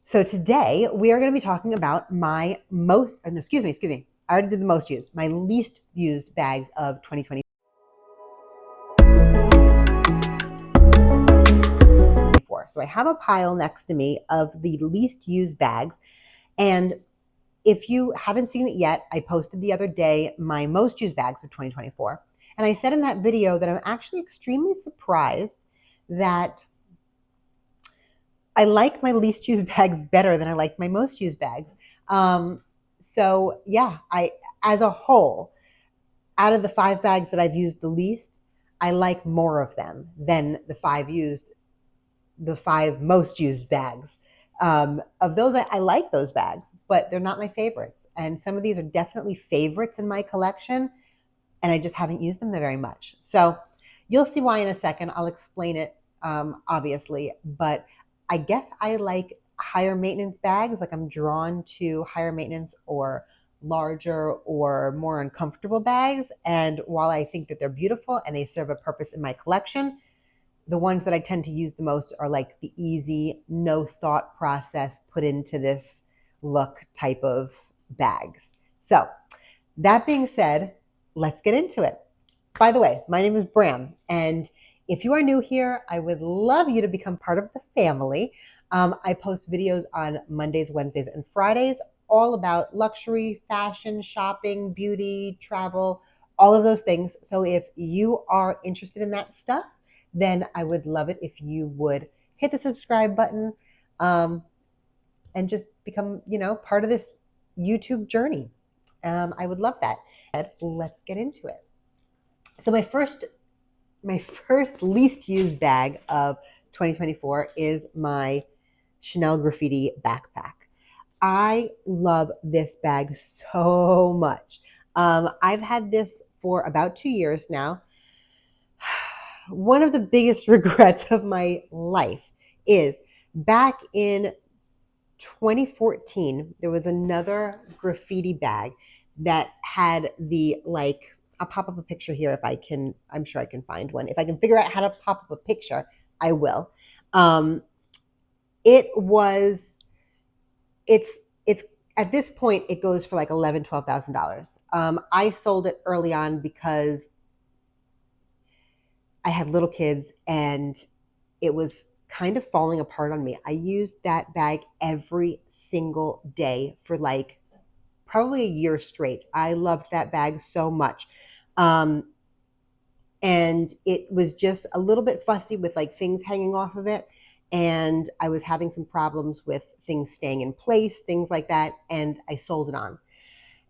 So today we are going to be talking about my most, no, excuse me. I already did the most used, my least used bags of 2024. So I have a pile next to me of the least used bags. And if you haven't seen it yet, I posted the other day my most used bags of 2024. And I said in that video that I'm actually extremely surprised that I like my least used bags better than I like my most used bags. So yeah, as a whole, out of the 5 bags that I've used the least, I like more of them than the 5 most used bags. Of those, I like those bags, but they're not my favorites. And some of these are definitely favorites in my collection, and I just haven't used them very much. So you'll see why in a second. I'll explain it, obviously, but I guess I like higher maintenance bags. Like I'm drawn to higher maintenance or larger or more uncomfortable bags. And while I think that they're beautiful and they serve a purpose in my collection, the ones that I tend to use the most are like the easy, no thought process put into this look type of bags. So that being said, let's get into it. By the way, my name is Bram, and if you are new here, I would love you to become part of the family. I post videos on Mondays, Wednesdays, and Fridays, all about luxury, fashion, shopping, beauty, travel, all of those things. So if you are interested in that stuff, then I would love it if you would hit the subscribe button, and just become, part of this YouTube journey. I would love that. Let's get into it. So my first least used bag of 2024 is my Chanel Graffiti backpack. I love this bag so much. I've had this for about 2 years now. One of the biggest regrets of my life is back in 2014, there was another graffiti bag that had I'll pop up a picture here if I can. I'm sure I can find one. If I can figure out how to pop up a picture, I will. Um, it was, it's at this point, it goes for like $11,000, $12,000. I sold it early on because I had little kids and it was kind of falling apart on me. I used that bag every single day for like probably a year straight. I loved that bag so much. Um, and it was just a little bit fussy with like things hanging off of it. And I was having some problems with things staying in place, things like that. And I sold it on.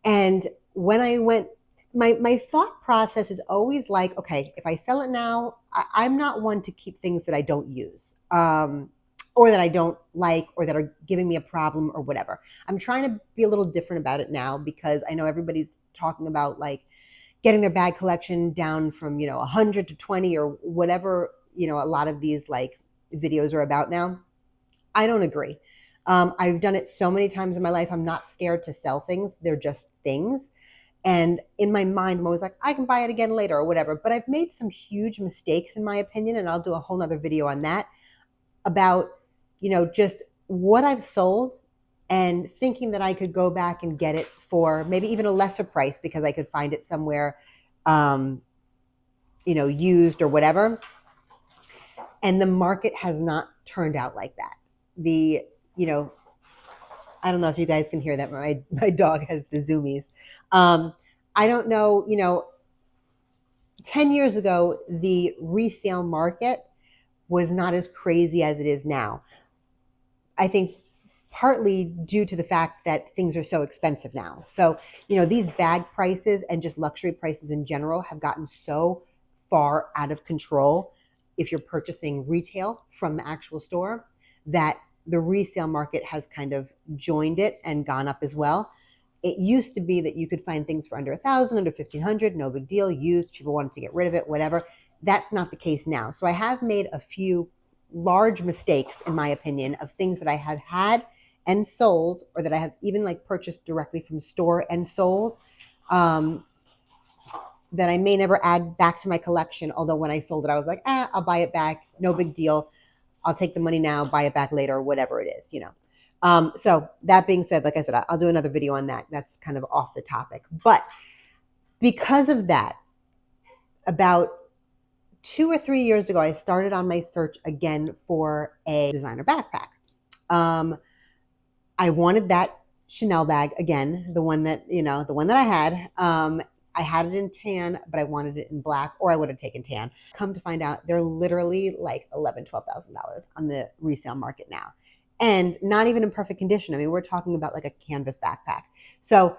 And when I went, my thought process is always like, okay, if I sell it now, I'm not one to keep things that I don't use, or that I don't like, or that are giving me a problem or whatever. I'm trying to be a little different about it now because I know everybody's talking about like getting their bag collection down from 100 to 20 or whatever, a lot of these like videos are about now. I don't agree. I've done it so many times in my life. I'm not scared to sell things. They're just things. And in my mind, I'm always like, I can buy it again later or whatever. But I've made some huge mistakes in my opinion. And I'll do a whole nother video on that about, just what I've sold and thinking that I could go back and get it for maybe even a lesser price because I could find it somewhere, used or whatever. And the market has not turned out like that. I don't know if you guys can hear that. My dog has the zoomies. I don't know, 10 years ago, the resale market was not as crazy as it is now. I think partly due to the fact that things are so expensive now. So, these bag prices and just luxury prices in general have gotten so far out of control if you're purchasing retail from the actual store that the resale market has kind of joined it and gone up as well. It used to be that you could find things for under 1,000, under 1,500, no big deal, used, people wanted to get rid of it, whatever. That's not the case now. So I have made a few large mistakes, in my opinion, of things that I had and sold, or that I have even like purchased directly from store and sold, that I may never add back to my collection. Although when I sold it, I was like, I'll buy it back. No big deal. I'll take the money now, buy it back later, whatever it is, So that being said, like I said, I'll do another video on that. That's kind of off the topic. But because of that, about 2 or 3 years ago, I started on my search again for a designer backpack. I wanted that Chanel bag again, the one that, the one that I had. I had it in tan, but I wanted it in black, or I would have taken tan. Come to find out, they're literally like $11,000, $12,000 on the resale market now. And not even in perfect condition. I mean, we're talking about like a canvas backpack. So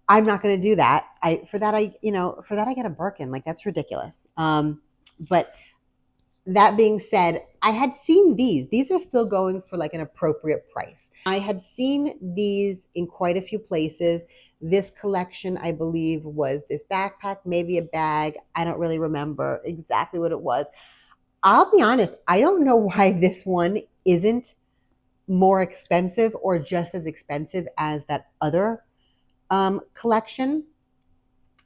I'm not going to do that. For that I get a Birkin. Like, that's ridiculous. But that being said, I had seen these. These are still going for like an appropriate price. I had seen these in quite a few places. This collection, I believe, was this backpack, maybe a bag. I don't really remember exactly what it was. I'll be honest, I don't know why this one isn't more expensive or just as expensive as that other collection,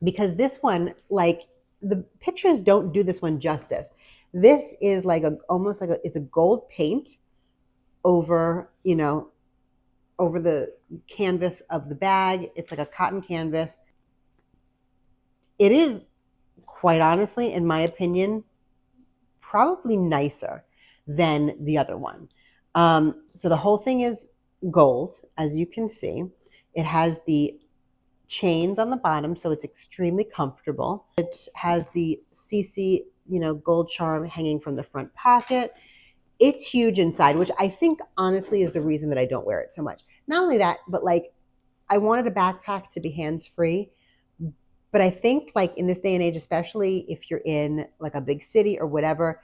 because this one, like, the pictures don't do this one justice. This is like almost like it's a gold paint over, over the canvas of the bag. It's like a cotton canvas. It is, quite honestly, in my opinion, probably nicer than the other one. So the whole thing is gold, as you can see. It has the chains on the bottom, so it's extremely comfortable. It has the CC, gold charm hanging from the front pocket. It's huge inside, which I think honestly is the reason that I don't wear it so much. Not only that, but like, I wanted a backpack to be hands-free. But I think, like, in this day and age, especially if you're in like a big city or whatever,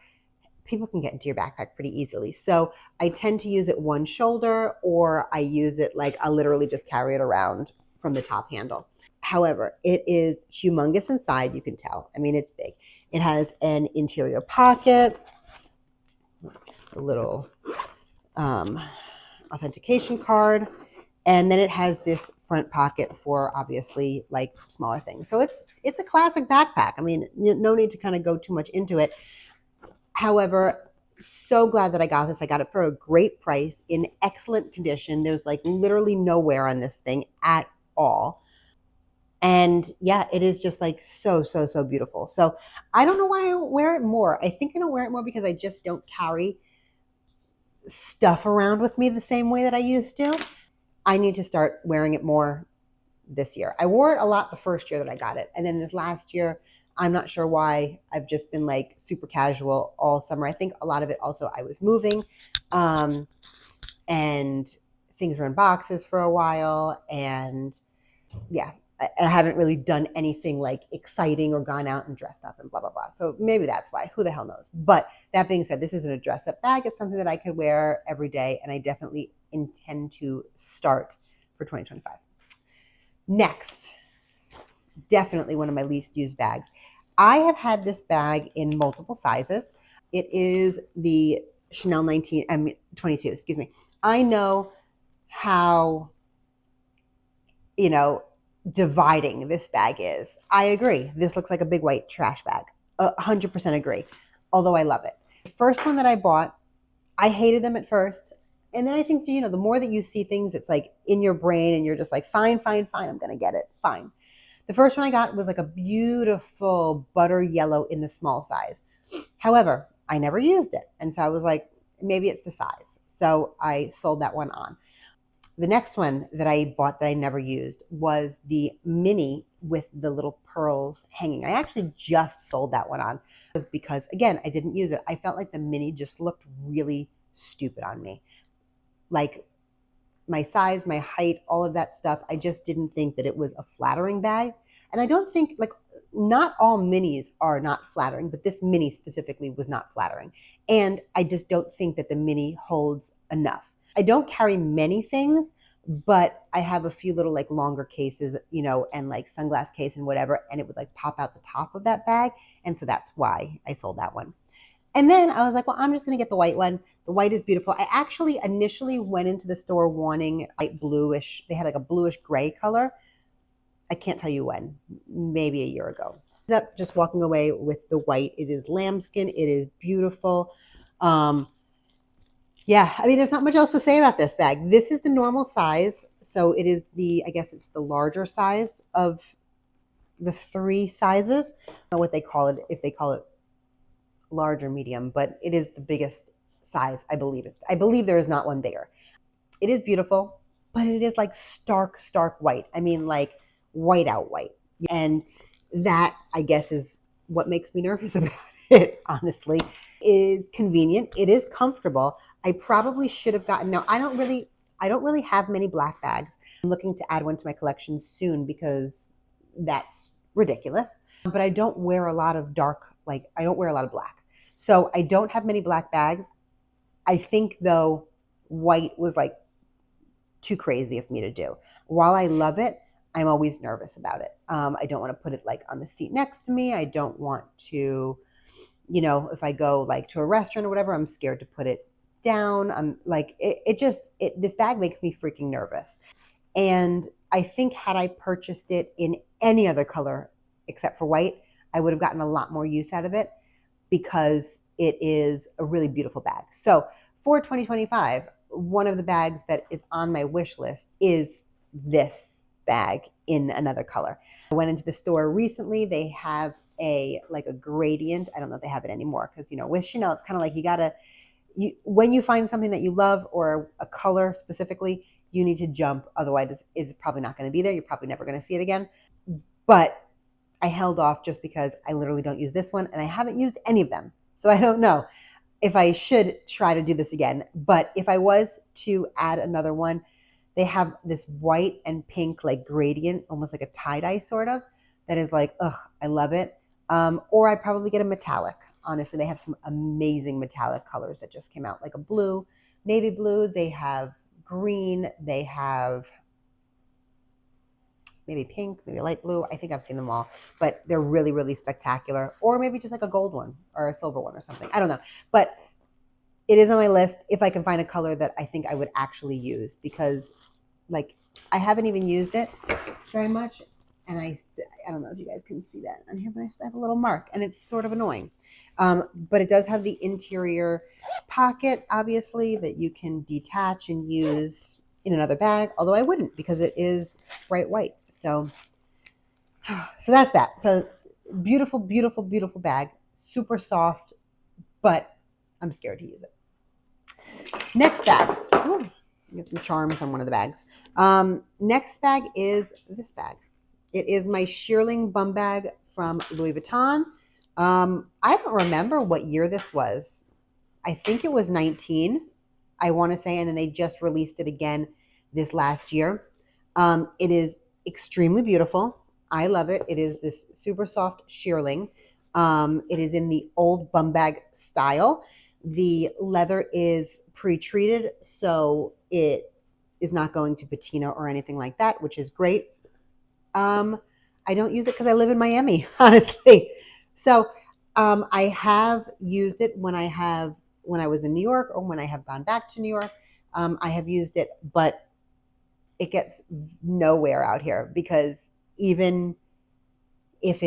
people can get into your backpack pretty easily. So I tend to use it one shoulder, or I use it like I literally just carry it around from the top handle. However, it is humongous inside, you can tell. I mean, it's big. It has an interior pocket, a little authentication card, and then it has this front pocket for obviously like smaller things. So it's a classic backpack. I mean, no need to kind of go too much into it. However, so glad that I got this. I got it for a great price, in excellent condition. There's like literally no wear on this thing at all. And yeah, it is just like so, so, so beautiful. So I don't know why I don't wear it more. I think I don't wear it more because I just don't carry stuff around with me the same way that I used to. I need to start wearing it more this year. I wore it a lot the first year that I got it. And then this last year, I'm not sure why, I've just been like super casual all summer. I think a lot of it also, I was moving, and things were in boxes for a while. And yeah, I haven't really done anything like exciting or gone out and dressed up and blah, blah, blah. So maybe that's why. Who the hell knows? But that being said, this isn't a dress up bag. It's something that I could wear every day. And I definitely intend to start for 2025. Next, definitely one of my least used bags. I have had this bag in multiple sizes. It is the Chanel 22, excuse me. I know how, dividing this bag is. I agree. This looks like a big white trash bag. 100% agree. Although I love it. The first one that I bought, I hated them at first. And then I think, the more that you see things, it's like in your brain and you're just like, fine, fine, fine. I'm going to get it. Fine. The first one I got was like a beautiful butter yellow in the small size. However, I never used it. And so I was like, maybe it's the size. So I sold that one on. The next one that I bought that I never used was the mini with the little pearls hanging. I actually just sold that one on. It was because, again, I didn't use it. I felt like the mini just looked really stupid on me. Like, my size, my height, all of that stuff, I just didn't think that it was a flattering bag. And I don't think, like, not all minis are not flattering, but this mini specifically was not flattering. And I just don't think that the mini holds enough. I don't carry many things, but I have a few little like longer cases, and like sunglass case and whatever, and it would like pop out the top of that bag. And so that's why I sold that one. And then I was like, well, I'm just going to get the white one. The white is beautiful. I actually initially went into the store wanting light bluish. They had like a bluish gray color. I can't tell you when, maybe a year ago. Ended up just walking away with the white. It is lambskin. It is beautiful. Yeah, I mean, there's not much else to say about this bag. This is the normal size. So it is the, I guess it's the larger size of the three sizes. I don't know what they call it, if they call it large or medium, but it is the biggest size, I believe. I believe there is not one bigger. It is beautiful, but it is like stark, stark white. I mean, like white out white. And that, I guess, is what makes me nervous about it, honestly. It is convenient. It is comfortable. I probably should have gotten, now I don't really have many black bags. I'm looking to add one to my collection soon because that's ridiculous. But I don't wear a lot of dark, like I don't wear a lot of black. So I don't have many black bags. I think though white was like too crazy of me to do. While I love it, I'm always nervous about it. I don't want to put it like on the seat next to me. I don't want to, you know, if I go like to a restaurant or whatever, I'm scared to put it down. I'm like, this bag makes me freaking nervous. And I think had I purchased it in any other color except for white, I would have gotten a lot more use out of it because it is a really beautiful bag. So for 2025, one of the bags that is on my wish list is this bag in another color. I went into the store recently. They have a like a gradient. I don't know if they have it anymore because, you know, with Chanel, it's kind of like when you find something that you love or a color specifically, you need to jump. Otherwise, it's probably not going to be there. You're probably never going to see it again. But I held off just because I literally don't use this one and I haven't used any of them. So I don't know if I should try to do this again. But if I was to add another one, they have this white and pink like gradient, almost like a tie-dye sort of, that is like, ugh, I love it. Or I'd probably get a metallic. Honestly, they have some amazing metallic colors that just came out, like a blue, navy blue. They have green. They have maybe pink, maybe light blue. I think I've seen them all, but they're really, really spectacular. Or maybe just like a gold one or a silver one or something. I don't know. But it is on my list if I can find a color that I think I would actually use because like I haven't even used it very much. And I don't know if you guys can see that on here, but I still have a little mark and it's sort of annoying. But it does have the interior pocket, obviously, that you can detach and use in another bag, although I wouldn't because it is bright white. So that's that. So beautiful, beautiful, beautiful bag, super soft, but I'm scared to use it. Next bag. Ooh, get some charms on one of the bags. Next bag is this bag. It is my shearling bum bag from Louis Vuitton. I don't remember what year this was. I think it was 19, I want to say, and then they just released it again this last year. It is extremely beautiful. I love it. It is this super soft shearling. It is in the old bum bag style. The leather is pre-treated, so it is not going to patina or anything like that, which is great. I don't use it because I live in Miami, honestly. So I have used it when I was in New York or when I have gone back to New York. I have used it, but it gets nowhere out here because even in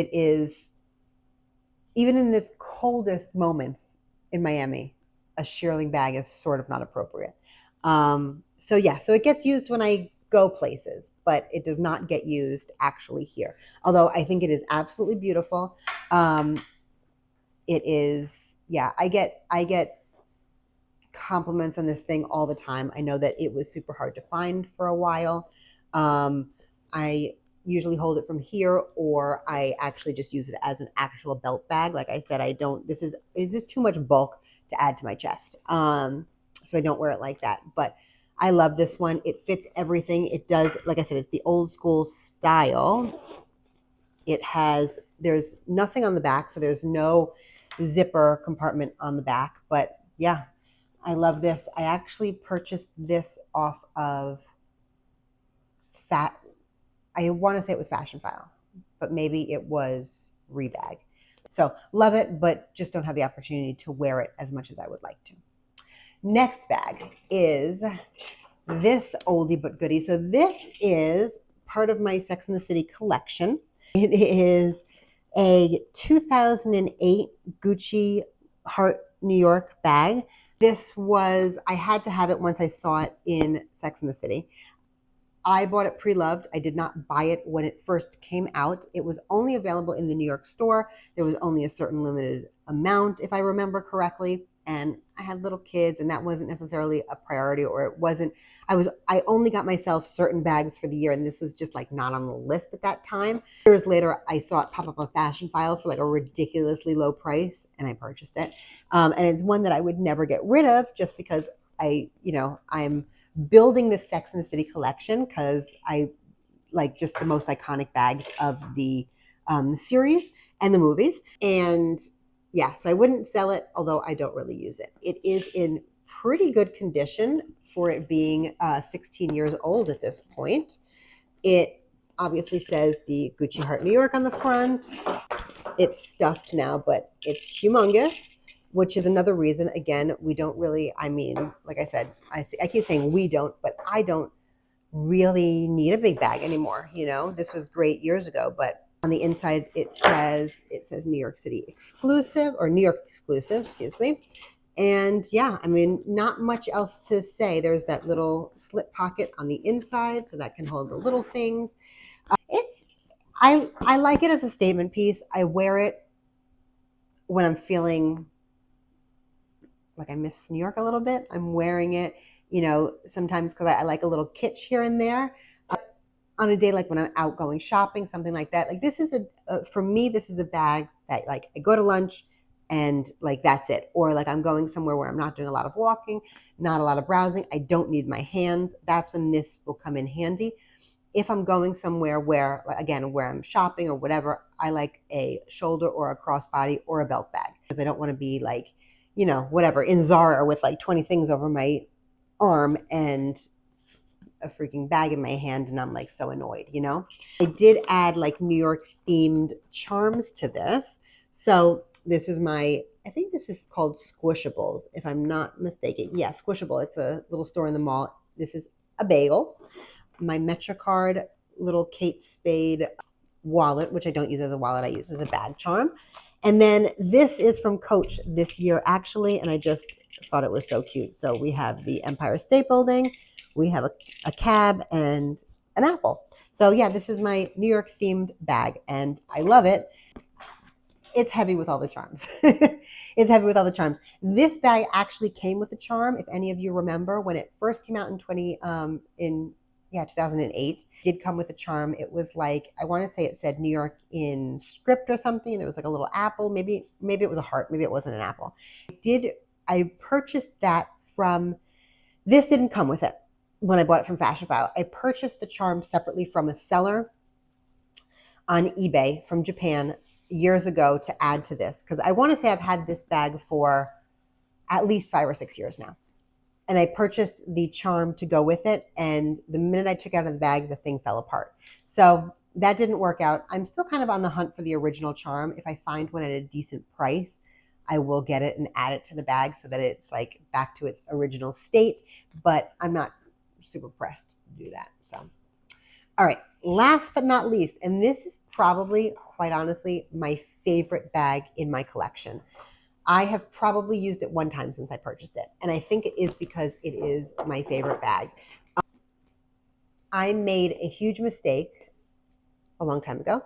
its coldest moments in Miami, a shearling bag is sort of not appropriate. So it gets used when I go places, but it does not get used actually here. Although I think it is absolutely beautiful. It is, yeah, I get compliments on this thing all the time. I know that it was super hard to find for a while. I usually hold it from here, or I actually just use it as an actual belt bag. Like I said, it's just too much bulk to add to my chest. So I don't wear it like that. But I love this one. It fits everything. It does, like I said, it's the old school style. There's nothing on the back, so there's no zipper compartment on the back. But yeah, I love this. I actually purchased this off of I want to say it was Fashion File, but maybe it was Rebag. So love it, but just don't have the opportunity to wear it as much as I would like to. Next bag is this oldie but goodie. So this is part of my Sex and the City collection. It is a 2008 Gucci Heart New York bag. I had to have it once I saw it in Sex and the City. I bought it pre-loved. I did not buy it when it first came out. It was only available in the New York store. There was only a certain limited amount, if I remember correctly. And I had little kids, and that wasn't necessarily a priority, or it wasn't. I only got myself certain bags for the year, and this was just like not on the list at that time. Years later, I saw it pop up on Fashion File for like a ridiculously low price, and I purchased it. And it's one that I would never get rid of, just because I'm building the Sex and the City collection because I like just the most iconic bags of the series and the movies. And yeah, so I wouldn't sell it, although I don't really use it. It is in pretty good condition for it being 16 years old at this point. It obviously says the Gucci Heart New York on the front. It's stuffed now, but it's humongous, which is another reason, again, we don't really, like I said, I keep saying we don't, but I don't really need a big bag anymore. This was great years ago, but on the inside, it says New York City exclusive, or New York exclusive, excuse me. And yeah, not much else to say. There's that little slip pocket on the inside, so that can hold the little things. I like it as a statement piece. I wear it when I'm feeling like I miss New York a little bit. I'm wearing it, sometimes because I like a little kitsch here and there. On a day like when I'm out going shopping, something like that. Like this is for me, this is a bag that like I go to lunch and like that's it. Or like I'm going somewhere where I'm not doing a lot of walking, not a lot of browsing. I don't need my hands. That's when this will come in handy. If I'm going somewhere where, again, where I'm shopping or whatever, I like a shoulder or a crossbody or a belt bag because I don't want to be like, whatever, in Zara with like 20 things over my arm and a freaking bag in my hand, and I'm like so annoyed. I did add like New York themed charms to this. So this is I think this is called Squishables, if I'm not mistaken. Yeah, Squishable. It's a little store in the mall. This is a bagel. My MetroCard little Kate Spade wallet, which I don't use as a wallet, I use as a bag charm. And then this is from Coach this year, actually, and I just thought it was so cute. So we have the Empire State Building, we have a cab, and an apple. So yeah, this is my New York themed bag, and I love it. It's heavy with all the charms. It's heavy with all the charms. This bag actually came with a charm. If any of you remember, when it first came out in 2008, did come with a charm. It was like, I want to say it said New York in script or something, and there was like a little apple. Maybe it was a heart. Maybe it wasn't an apple. I purchased that from, this didn't come with it when I bought it from Fashion File. I purchased the charm separately from a seller on eBay from Japan years ago to add to this, because I want to say I've had this bag for at least 5 or 6 years now. And I purchased the charm to go with it, and the minute I took it out of the bag, the thing fell apart. So that didn't work out. I'm still kind of on the hunt for the original charm. If I find one at a decent price, I will get it and add it to the bag so that it's like back to its original state, but I'm not super pressed to do that. So, all right, last but not least, and this is probably, quite honestly, my favorite bag in my collection. I have probably used it one time since I purchased it, and I think it is because it is my favorite bag. I made a huge mistake a long time ago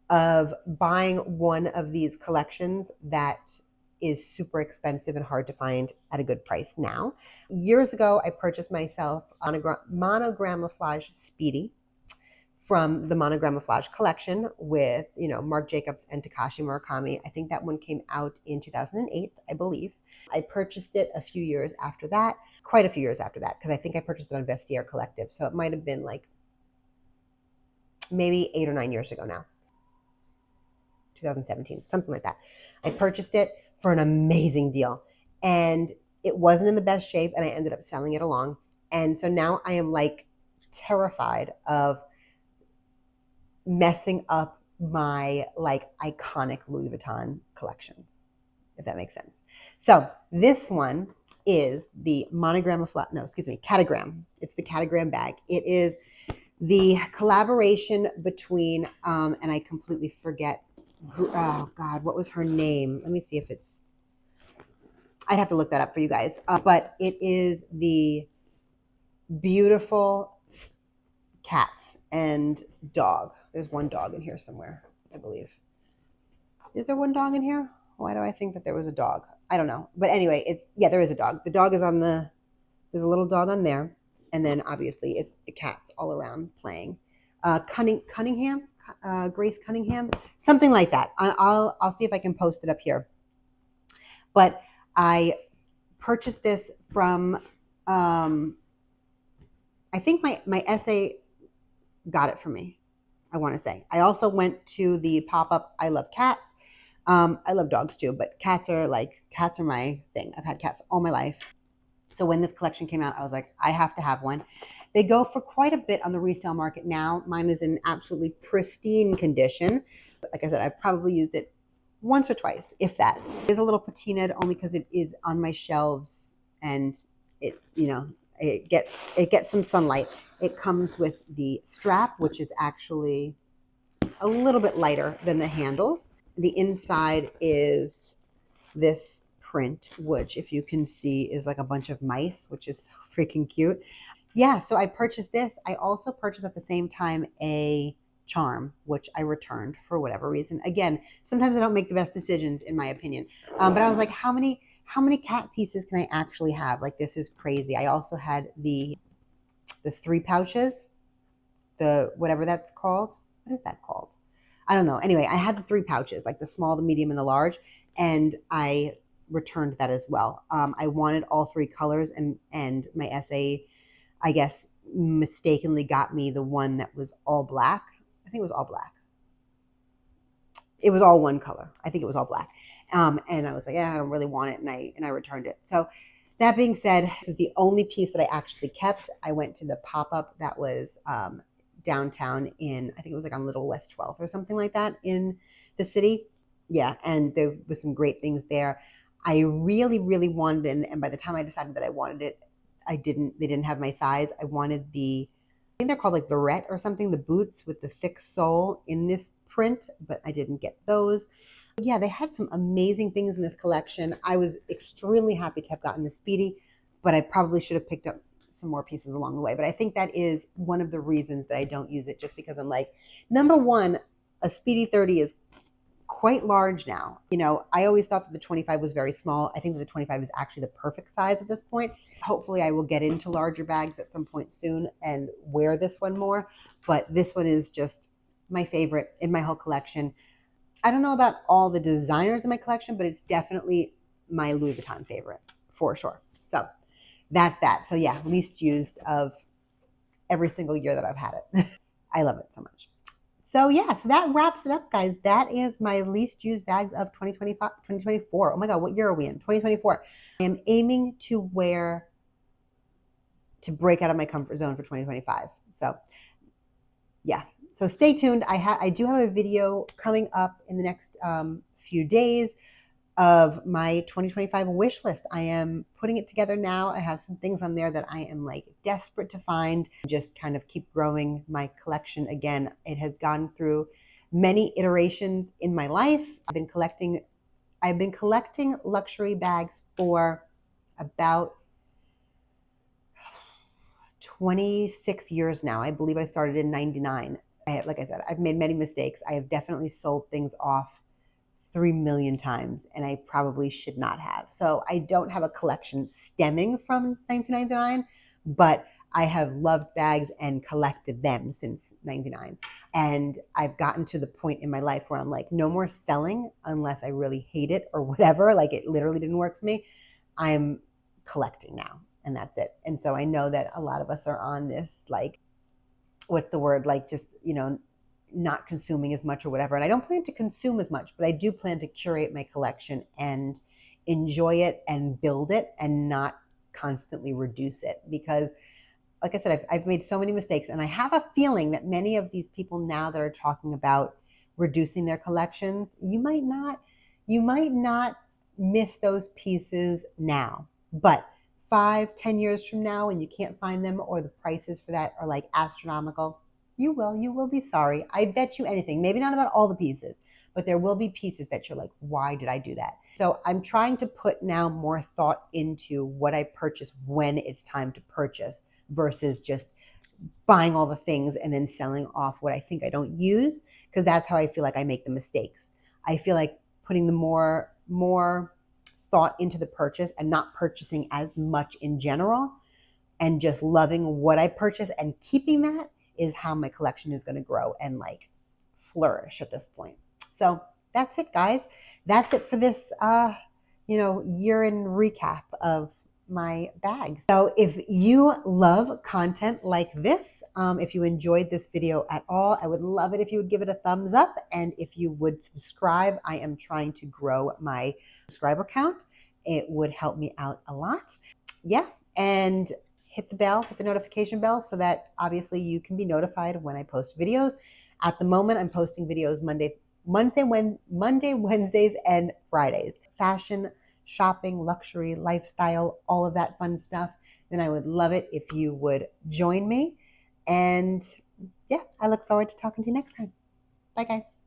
of buying one of these collections that is super expensive and hard to find at a good price now. Years ago, I purchased myself a monogramouflage Speedy from the monogramouflage collection with, Marc Jacobs and Takashi Murakami. I think that one came out in 2008, I believe. I purchased it a few years after that, quite a few years after that, because I think I purchased it on Vestiaire Collective. So it might have been like maybe 8 or 9 years ago now. 2017, something like that. I purchased it for an amazing deal, and it wasn't in the best shape, and I ended up selling it along. And so now I am like terrified of messing up my like iconic Louis Vuitton collections, if that makes sense. So this one is the catogram. It's the catogram bag. It is the collaboration between, and I completely forget, oh God, what was her name? Let me see if it's, I'd have to look that up for you guys. But it is the beautiful cats and dog. There's one dog in here somewhere, I believe. Is there one dog in here? Why do I think that there was a dog? I don't know. But anyway, yeah, there is a dog. The dog is on there's a little dog on there. And then obviously it's the cats all around playing. Cunningham, Grace Cunningham, something like that. I'll see if I can post it up here. But I purchased this from, I think my essay got it for me, I want to say. I also went to the pop-up I Love Cats. I love dogs too, but cats are my thing. I've had cats all my life. So when this collection came out, I was like, I have to have one. They go for quite a bit on the resale market now. Mine is in absolutely pristine condition. Like I said, I've probably used it once or twice, if that. It is a little patinaed only because it is on my shelves and it, it gets some sunlight. It comes with the strap, which is actually a little bit lighter than the handles. The inside is this print, which if you can see is like a bunch of mice, which is so freaking cute. Yeah, so I purchased this. I also purchased at the same time a charm, which I returned for whatever reason. Again, sometimes I don't make the best decisions in my opinion. But I was like, how many cat pieces can I actually have? Like, this is crazy. I also had the 3 pouches, the whatever that's called. What is that called? I don't know. Anyway, I had the 3 pouches, like the small, the medium, and the large, and I returned that as well. I wanted all 3 colors, and my essay, I guess, mistakenly got me the one that was all black. I think it was all black. It was all one color. I think it was all black. And I was like, yeah, I don't really want it, and I returned it. So that being said, this is the only piece that I actually kept. I went to the pop-up that was downtown in, I think it was like on Little West 12th or something like that in the city. Yeah, and there was some great things there. I really, really wanted it, and by the time I decided that I wanted it, they didn't have my size. I wanted I think they're called like Lorette or something, the boots with the thick sole in this print, but I didn't get those. Yeah, they had some amazing things in this collection. I was extremely happy to have gotten the Speedy, but I probably should have picked up some more pieces along the way. But I think that is one of the reasons that I don't use it, just because I'm like, number one, a Speedy 30 is quite large now. I always thought that the 25 was very small. I think that the 25 is actually the perfect size at this point. Hopefully I will get into larger bags at some point soon and wear this one more. But this one is just my favorite in my whole collection. I don't know about all the designers in my collection, but it's definitely my Louis Vuitton favorite for sure. So that's that. So yeah, least used of every single year that I've had it. I love it so much. So yeah, so that wraps it up, guys. That is my least used bags of 2024. Oh my God, what year are we in? 2024. I am aiming to break out of my comfort zone for 2025. So yeah, so stay tuned. I do have a video coming up in the next few days of my 2025 wish list. I am putting it together now. I have some things on there that I am like desperate to find, just kind of keep growing my collection again. It has gone through many iterations in my life. I've been collecting luxury bags for about 26 years now. I believe I started in 99. Like I said, I've made many mistakes. I have definitely sold things off 3 million times, and I probably should not have. So I don't have a collection stemming from 1999, but I have loved bags and collected them since 99. And I've gotten to the point in my life where I'm like, no more selling unless I really hate it or whatever. Like, it literally didn't work for me. I'm collecting now, and that's it. And so I know that a lot of us are on this, like, what's the word? Like, just, not consuming as much or whatever. And I don't plan to consume as much, but I do plan to curate my collection and enjoy it and build it and not constantly reduce it. Because like I said, I've made so many mistakes, and I have a feeling that many of these people now that are talking about reducing their collections, you might not miss those pieces now, but 5-10 years from now, and you can't find them, or the prices for that are like astronomical, you will be sorry. I bet you anything. Maybe not about all the pieces, but there will be pieces that you're like, why did I do that? So I'm trying to put now more thought into what I purchase when it's time to purchase versus just buying all the things and then selling off what I think I don't use, because that's how I feel like I make the mistakes. I feel like putting the more thought into the purchase and not purchasing as much in general and just loving what I purchase and keeping that is how my collection is going to grow and like flourish at this point. So that's it, guys. That's it for this year in recap of my bags. So if you love content like this, if you enjoyed this video at all, I would love it if you would give it a thumbs up, and if you would subscribe. I am trying to grow my subscriber count. It would help me out a lot. Yeah, and hit the notification bell, so that obviously you can be notified when I post videos. At the moment, I'm posting videos Monday, Wednesdays, and Fridays. Fashion, shopping, luxury, lifestyle, all of that fun stuff. Then I would love it if you would join me. And yeah, I look forward to talking to you next time. Bye, guys.